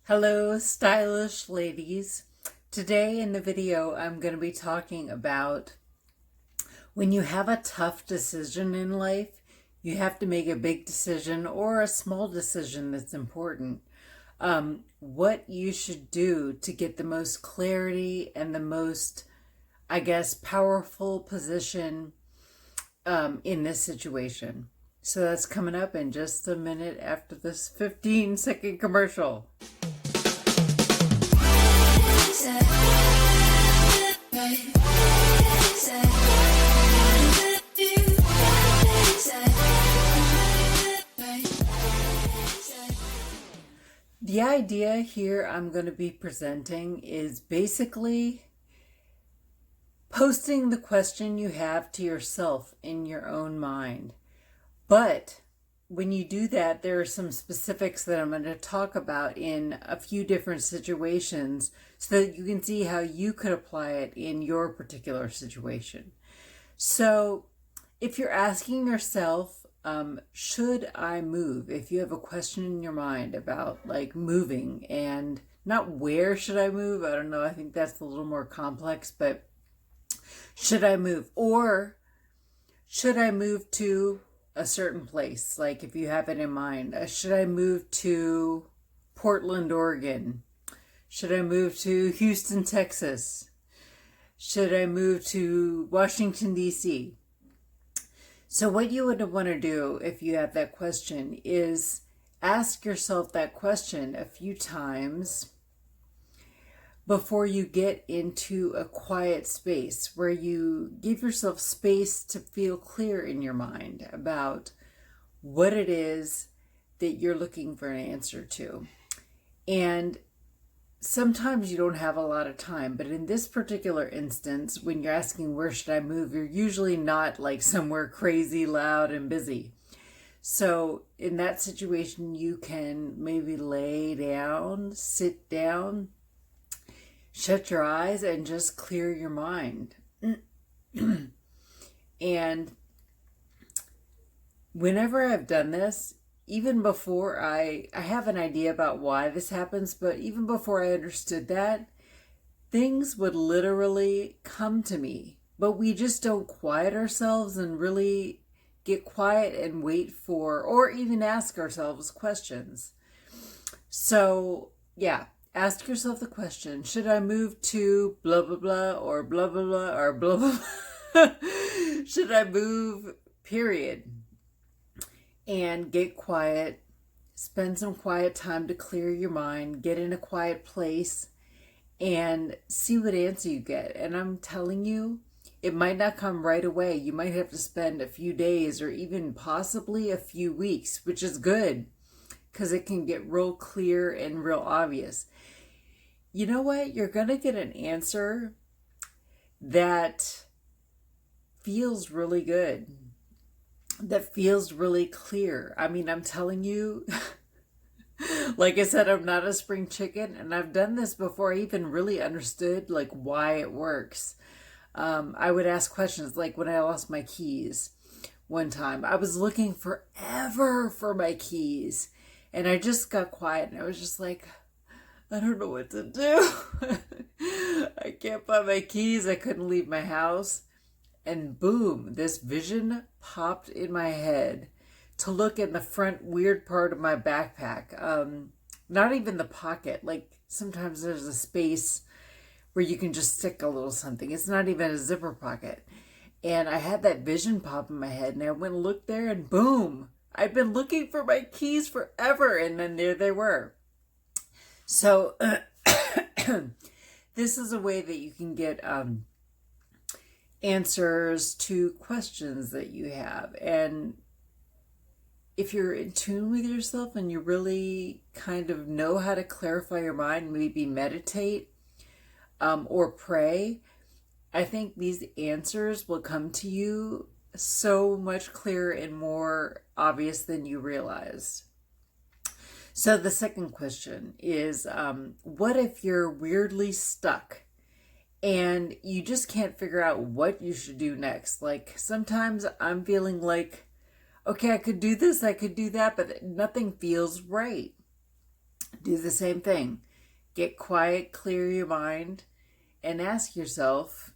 Hello, stylish ladies. Today in the video, I'm going to be talking about when you have a tough decision in life, you have to make a big decision or a small decision that's important. What you should do to get the most clarity and the most, powerful position in this situation. So that's coming up in just a minute after this 15-second commercial. The idea here I'm going to be presenting is basically posting the question you have to yourself in your own mind. But when you do that, there are some specifics that I'm going to talk about in a few different situations so that you can see how you could apply it in your particular situation. So if you're asking yourself, should I move? If you have a question in your mind about like moving and not where should I move? I don't know. I think that's a little more complex, but should I move? Or should I move to a certain place? Like if you have it in mind, should I move to Portland, Oregon? Should I move to Houston, Texas? Should I move to Washington, D.C.? So what you would want to do if you have that question is ask yourself that question a few times before you get into a quiet space where you give yourself space to feel clear in your mind about what it is that you're looking for an answer to. And sometimes you don't have a lot of time, but in this particular instance, when you're asking where should I move, you're usually not like somewhere crazy, loud, and busy. So in that situation, you can maybe lay down, sit down, shut your eyes, and just clear your mind. And whenever I've done this, even before I have an idea about why this happens, but even before I understood that, things would literally come to me. But we just don't quiet ourselves and really get quiet and wait for, or even ask ourselves questions. So, yeah, ask yourself the question, should I move to blah, blah, blah, or blah, blah, blah, or blah, blah, blah? Should I move, period? And get quiet, spend some quiet time to clear your mind, get in a quiet place, and see what answer you get. And I'm telling you, it might not come right away. You might have to spend a few days or even possibly a few weeks, which is good because it can get real clear and real obvious. You know what? You're going to get an answer that feels really good, that feels really clear. I mean, I'm telling you, like I said, I'm not a spring chicken, and I've done this before I even really understood like why it works. I would ask questions like when I lost my keys one time. I was looking forever for my keys, and I just got quiet, and I was just like, I don't know what to do. I can't find my keys. I couldn't leave my house. And boom, this vision popped in my head to look in the front weird part of my backpack. Not even the pocket. Like sometimes there's a space where you can just stick a little something. It's not even a zipper pocket. And I had that vision pop in my head, and I went and looked there, and boom, I'd been looking for my keys forever, and then there they were. So this is a way that you can get answers to questions that you have. And if you're in tune with yourself and you really kind of know how to clarify your mind, maybe meditate or pray, I think these answers will come to you so much clearer and more obvious than you realized. So the second question is, what if you're weirdly stuck and you just can't figure out what you should do next? Like sometimes I'm feeling like, okay, I could do this, I could do that, but nothing feels right. Do the same thing. Get quiet, clear your mind, and ask yourself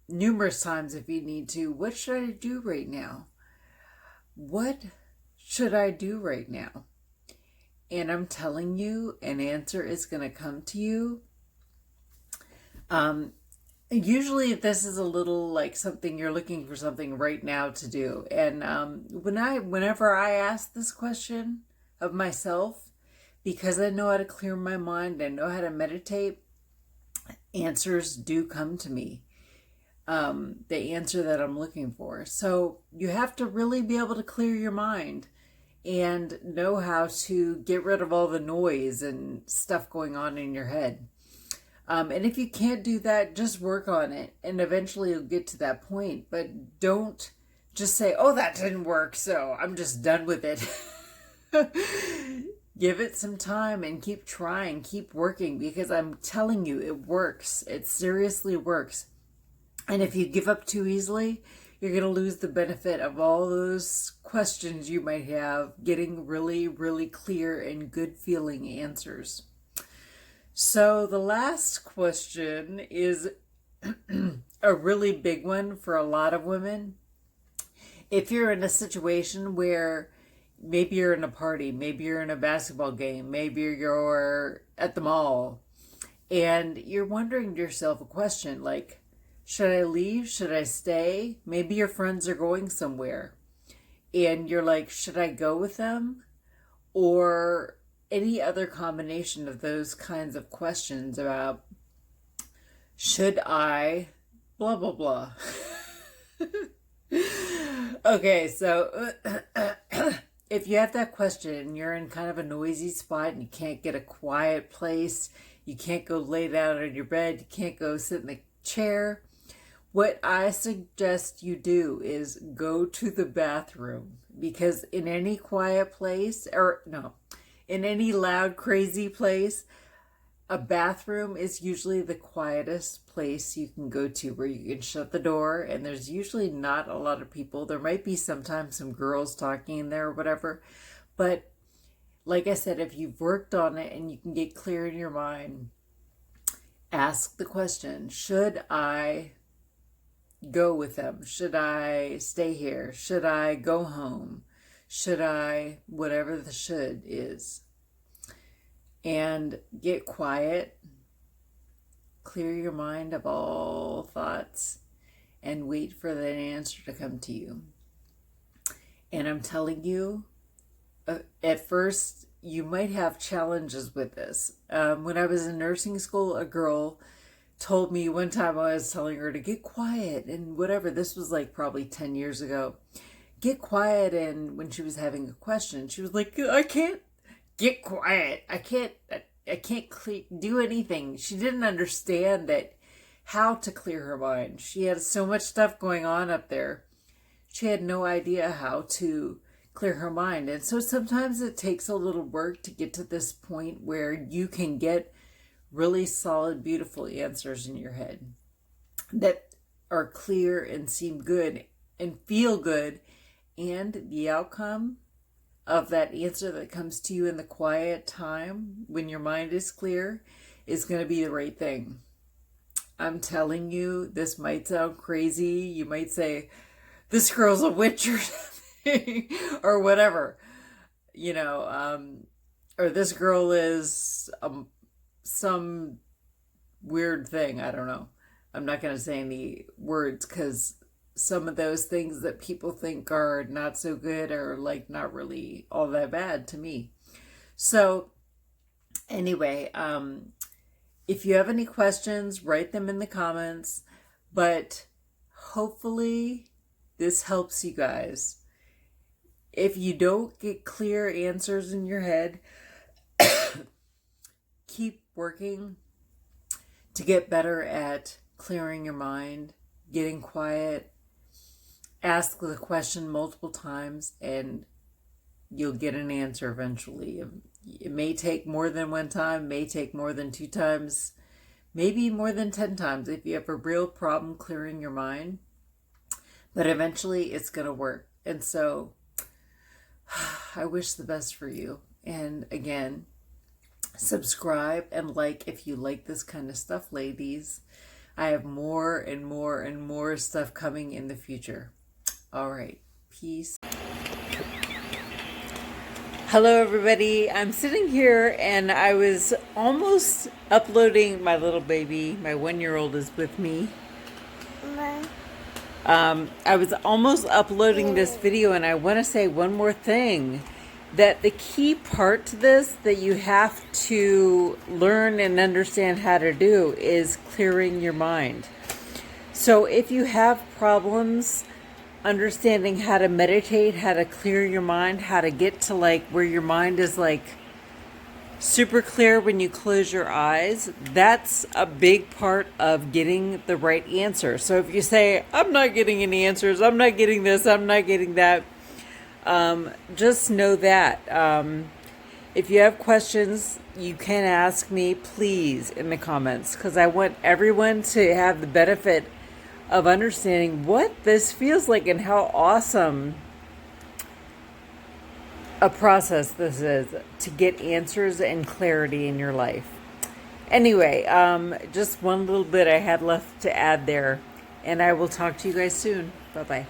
numerous times if you need to, what should I do right now? What should I do right now? And I'm telling you, an answer is going to come to you. Usually this is a little like something you're looking for something right now to do. And whenever I ask this question of myself, because I know how to clear my mind, I know how to meditate, answers do come to me. The answer that I'm looking for. So you have to really be able to clear your mind and know how to get rid of all the noise and stuff going on in your head. And if you can't do that, just work on it, and eventually you'll get to that point. But don't just say, oh, that didn't work, so I'm just done with it. Give it some time and keep trying, keep working, because I'm telling you, it works. It seriously works. And if you give up too easily, you're going to lose the benefit of all those questions you might have, getting really, really clear and good feeling answers. So the last question is a really big one for a lot of women. If you're in a situation where maybe you're in a party, maybe you're in a basketball game, maybe you're at the mall, and you're wondering to yourself a question like, should I leave? Should I stay? Maybe your friends are going somewhere and you're like, should I go with them? Or any other combination of those kinds of questions about, should I blah, blah, blah. Okay, so if you have that question and you're in kind of a noisy spot and you can't get a quiet place, you can't go lay down on your bed, you can't go sit in the chair, what I suggest you do is go to the bathroom, because in any quiet place, or no, in any loud, crazy place, a bathroom is usually the quietest place you can go to, where you can shut the door and there's usually not a lot of people. There might be sometimes some girls talking in there or whatever, but like I said, if you've worked on it and you can get clear in your mind, ask the question, should I go with them? Should I stay here? Should I go home? Should I, whatever the should is. And get quiet, clear your mind of all thoughts, and wait for that answer to come to you. And I'm telling you, at first, you might have challenges with this. When I was in nursing school, a girl told me one time, I was telling her to get quiet and whatever. This was like probably 10 years ago. Get quiet. And when she was having a question, she was like, I can't get quiet. I can't do anything. She didn't understand that how to clear her mind. She had so much stuff going on up there. She had no idea how to clear her mind. And so sometimes it takes a little work to get to this point where you can get really solid, beautiful answers in your head that are clear and seem good and feel good. And the outcome of that answer that comes to you in the quiet time when your mind is clear is going to be the right thing. I'm telling you, this might sound crazy. You might say, this girl's a witch or something, or whatever, or this girl is some weird thing. I don't know. I'm not going to say any words, because some of those things that people think are not so good are like not really all that bad to me. So anyway, if you have any questions, write them in the comments, but hopefully this helps you guys. If you don't get clear answers in your head, keep working to get better at clearing your mind, getting quiet. Ask the question multiple times and you'll get an answer eventually. It may take more than one time, may take more than 2 times, maybe more than 10 times if you have a real problem clearing your mind. But eventually it's going to work. And so I wish the best for you. And again, Subscribe and like if you like this kind of stuff, ladies. I have more and more and more stuff coming in the future. All right. Peace. Hello, everybody. I'm sitting here and I was almost uploading my little baby. My 1-year-old is with me. I was almost uploading this video, and I want to say one more thing. That the key part to this that you have to learn and understand how to do is clearing your mind. So if you have problems understanding how to meditate, how to clear your mind, how to get to like where your mind is like super clear when you close your eyes, that's a big part of getting the right answer. So if you say, I'm not getting any answers, I'm not getting this, I'm not getting that, just know that if you have questions, you can ask me, please, in the comments, because I want everyone to have the benefit of understanding what this feels like and how awesome a process this is to get answers and clarity in your life. Anyway, just one little bit I had left to add there, and I will talk to you guys soon. Bye-bye.